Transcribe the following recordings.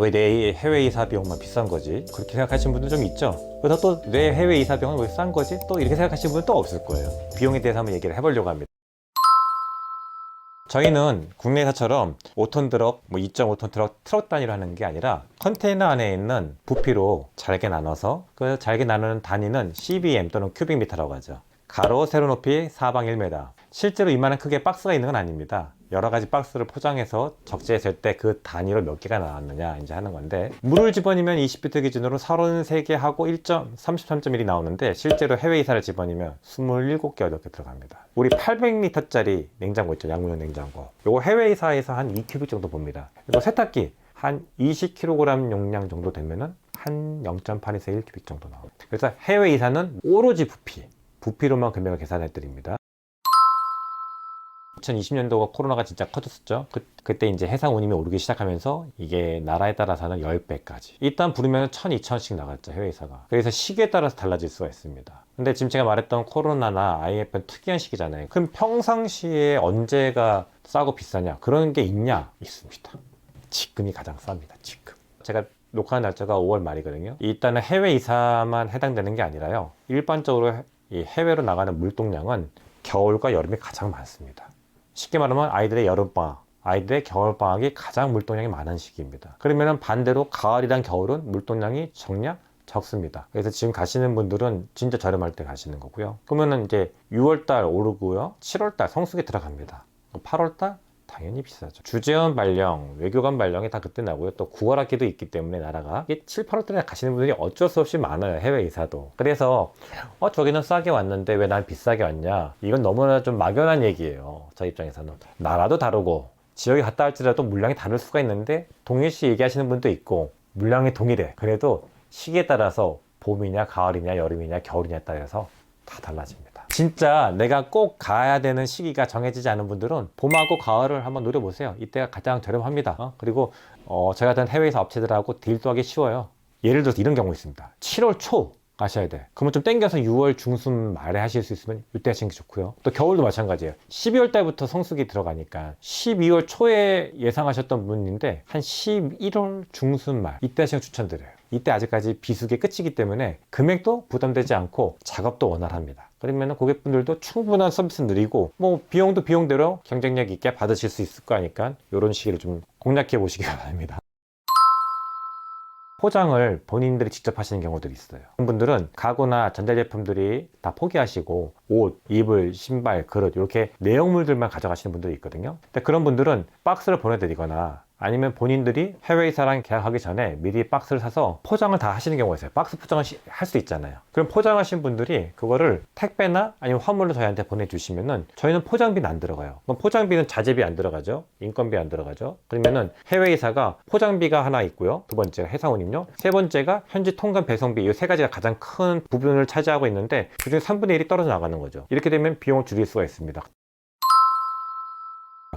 왜 내 해외 이사 비용만 비싼 거지? 그렇게 생각하시는 분들 좀 있죠. 그래서 또 내 해외 이사 비용은 왜 싼 거지? 또 이렇게 생각하시는 분은 또 없을 거예요. 비용에 대해서 한번 얘기를 해보려고 합니다. 저희는 국내에서처럼 5톤 트럭, 2.5톤 트럭 단위로 하는 게 아니라 컨테이너 안에 있는 부피로 잘게 나눠서 그 잘게 나누는 단위는 CBM 또는 큐빅미터라고 하죠. 가로, 세로 높이 사방 1m. 실제로 이만한 크기의 박스가 있는 건 아닙니다. 여러 가지 박스를 포장해서 적재했을 때 그 단위로 몇 개가 나왔느냐 이제 하는 건데, 물을 집어넣으면 20리터 기준으로 33개 하고 33.1이 나오는데 실제로 해외 이사를 집어넣으면 27개, 8개 들어갑니다. 우리 800리터짜리 냉장고 있죠, 양문형 냉장고. 요거 해외 이사에서 한 2큐빅 정도 봅니다. 그리고 세탁기 한 20kg 용량 정도 되면은 한 0.8에서 1큐빅 정도 나옵니다. 그래서 해외 이사는 오로지 부피로만 금액을 계산해 드립니다. 2020년도가 코로나가 진짜 커졌었죠. 그때 이제 해상 운임이 오르기 시작하면서 이게 나라에 따라서는 10배까지 일단 부르면 1,000, 2,000씩 나갔죠, 해외이사가. 그래서 시기에 따라서 달라질 수가 있습니다. 근데 지금 제가 말했던 코로나나 IMF는 특이한 시기잖아요. 그럼 평상시에 언제가 싸고 비싸냐? 그런 게 있냐? 있습니다. 지금이 가장 쌉니다. 지금. 제가 녹화한 날짜가 5월 말이거든요. 일단은 해외 이사만 해당되는 게 아니라요, 일반적으로 이 해외로 나가는 물동량은 겨울과 여름이 가장 많습니다. 쉽게 말하면 아이들의 여름방학, 아이들의 겨울방학이 가장 물동량이 많은 시기입니다. 그러면 반대로 가을이랑 겨울은 물동량이 적습니다. 그래서 지금 가시는 분들은 진짜 저렴할 때 가시는 거고요. 그러면은 이제 6월달 오르고요, 7월달 성수기 들어갑니다. 8월달 당연히 비싸죠. 주재원 발령, 외교관 발령이 다 그때 나고요. 또 9월 학기도 있기 때문에 나라가 7, 8월달에 가시는 분들이 어쩔 수 없이 많아요, 해외 이사도. 그래서 저기는 싸게 왔는데 왜 난 비싸게 왔냐, 이건 너무나 좀 막연한 얘기예요. 저 입장에서는 나라도 다르고 지역에 갔다 할지라도 물량이 다를 수가 있는데 동일시 얘기하시는 분도 있고 물량이 동일해. 그래도 시기에 따라서 봄이냐 가을이냐 여름이냐 겨울이냐에 따라서 다 달라집니다. 진짜 내가 꼭 가야 되는 시기가 정해지지 않은 분들은 봄하고 가을을 한번 노려보세요. 이때가 가장 저렴합니다. 그리고 저 같은 해외에서 업체들하고 딜도 하기 쉬워요. 예를 들어서 이런 경우 있습니다. 7월 초 가셔야 돼. 그러면 좀 땡겨서 6월 중순 말에 하실 수 있으면 이때 하시는 게 좋고요. 또 겨울도 마찬가지예요. 12월 달부터 성수기 들어가니까 12월 초에 예상하셨던 분인데 한 11월 중순 말 이때 하시는 거 추천드려요. 이때 아직까지 비수기 끝이기 때문에 금액도 부담되지 않고 작업도 원활합니다. 그러면 고객분들도 충분한 서비스 느리고 비용도 비용대로 경쟁력 있게 받으실 수 있을 거니까 이런 시기를 좀 공략해 보시기 바랍니다. 포장을 본인들이 직접 하시는 경우들이 있어요. 그런 분들은 가구나 전자제품들이 다 포기하시고 옷, 이불, 신발, 그릇 이렇게 내용물들만 가져가시는 분들이 있거든요. 근데 그런 분들은 박스를 보내드리거나 아니면 본인들이 해외이사랑 계약하기 전에 미리 박스를 사서 포장을 다 하시는 경우가 있어요. 박스 포장을 할 수 있잖아요. 그럼 포장하신 분들이 그거를 택배나 아니면 화물로 저희한테 보내주시면은 저희는 포장비는 안 들어가요. 그럼 포장비는 자재비 안 들어가죠. 인건비 안 들어가죠. 그러면은 해외이사가 포장비가 하나 있고요. 두 번째가 해상운임료. 세 번째가 현지 통관 배송비. 이 세 가지가 가장 큰 부분을 차지하고 있는데 그중에 3분의 1이 떨어져 나가는 거죠. 이렇게 되면 비용을 줄일 수가 있습니다.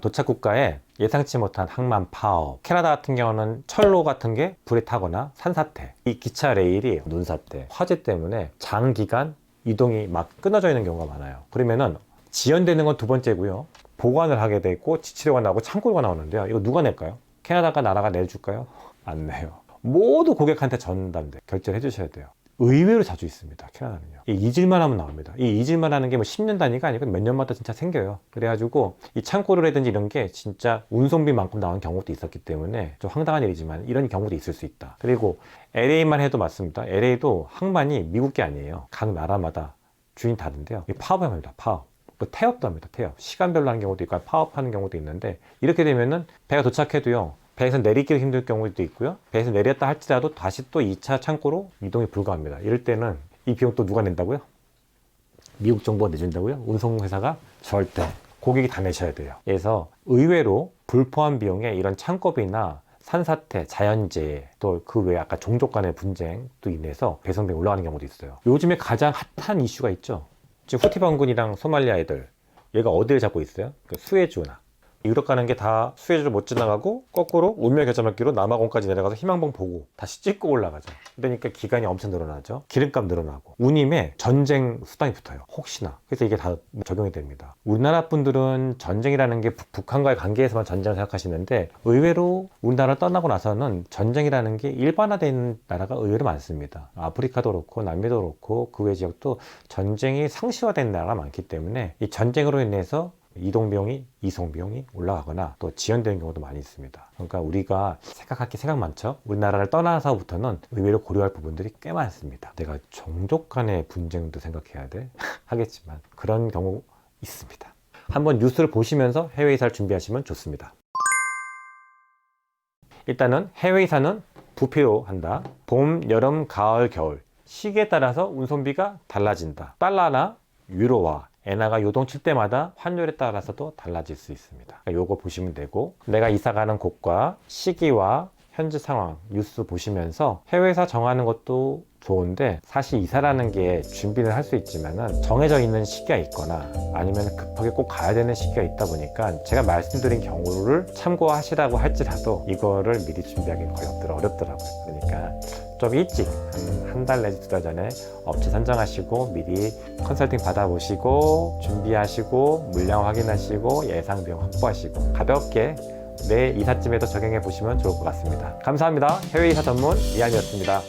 도착 국가에 예상치 못한 항만 파업, 캐나다 같은 경우는 철로 같은 게 불에 타거나 산사태, 이 기차 레일이 눈사태, 화재 때문에 장기간 이동이 막 끊어져 있는 경우가 많아요. 그러면은 지연되는 건 두 번째고요, 보관을 하게 되고 지치료가 나오고 창고가 나오는데요. 이거 누가 낼까요? 캐나다가 나라가 내줄까요? 안 내요. 모두 고객한테 전담돼 결제를 해주셔야 돼요. 의외로 자주 있습니다, 캐나다는요. 이 잊을만 하면 나옵니다. 이 잊을만 하는 게 10년 단위가 아니고 몇 년마다 진짜 생겨요. 그래가지고 이 창고를 이런 게 진짜 운송비만큼 나온 경우도 있었기 때문에 좀 황당한 일이지만 이런 경우도 있을 수 있다. 그리고 LA만 해도 맞습니다. LA도 항만이 미국 게 아니에요. 각 나라마다 주인 다른데요. 이 파업합니다. 파업. 태업도 합니다. 태업. 시간별로 하는 경우도 있고 파업하는 경우도 있는데, 이렇게 되면은 배가 도착해도요, 배에서 내리기도 힘들 경우도 있고요, 배에서 내렸다 할지라도 다시 또 2차 창고로 이동이 불가합니다. 이럴 때는 이 비용 또 누가 낸다고요? 미국 정부가 내준다고요? 운송회사가? 절대. 고객이 다 내셔야 돼요. 그래서 의외로 불포함 비용에 이런 창고비나 산사태, 자연재해, 또 그 외에 아까 종족 간의 분쟁도 인해서 배송비가 올라가는 경우도 있어요. 요즘에 가장 핫한 이슈가 있죠. 지금 후티 반군이랑 소말리아 애들, 얘가 어디를 잡고 있어요? 그 수에즈나 유럽 가는 게 다 수에즈를 못 지나가고 거꾸로 운명 겨자먹기로 남아공까지 내려가서 희망봉 보고 다시 찍고 올라가죠. 그러니까 기간이 엄청 늘어나죠. 기름값 늘어나고 운임에 전쟁 수당이 붙어요. 혹시나. 그래서 이게 다 적용이 됩니다. 우리나라 분들은 전쟁이라는 게 북한과의 관계에서만 전쟁을 생각하시는데 의외로 우리나라를 떠나고 나서는 전쟁이라는 게 일반화된 나라가 의외로 많습니다. 아프리카도 그렇고 남미도 그렇고 그 외 지역도 전쟁이 상시화된 나라가 많기 때문에 이 전쟁으로 인해서 이동비용이 이송비용이 올라가거나 또 지연되는 경우도 많이 있습니다. 그러니까 우리가 생각할 게 생각 많죠. 우리나라를 떠나서부터는 의외로 고려할 부분들이 꽤 많습니다. 내가 종족 간의 분쟁도 생각해야 돼 하겠지만 그런 경우 있습니다. 한번 뉴스를 보시면서 해외 이사를 준비하시면 좋습니다. 일단은 해외 이사는 부피로 한다. 봄, 여름, 가을, 겨울 시기에 따라서 운송비가 달라진다. 달러나 유로화, 엔화가 요동칠 때마다 환율에 따라서도 달라질 수 있습니다. 그러니까 요거 보시면 되고 내가 이사 가는 곳과 시기와 현지 상황, 뉴스 보시면서 해외에서 정하는 것도 좋은데 사실 이사라는 게 준비는 할 수 있지만은 정해져 있는 시기가 있거나 아니면 급하게 꼭 가야 되는 시기가 있다 보니까 제가 말씀드린 경우를 참고하시라고 할지라도 이거를 미리 준비하기 거의 어렵더라고요. 그러니까 좀 일찍 한 달 내지 2달 전에 업체 선정하시고 미리 컨설팅 받아보시고 준비하시고 물량 확인하시고 예상 비용 확보하시고 가볍게 내 이삿짐에도 적용해 보시면 좋을 것 같습니다. 감사합니다. 해외 이사 전문 이한이었습니다.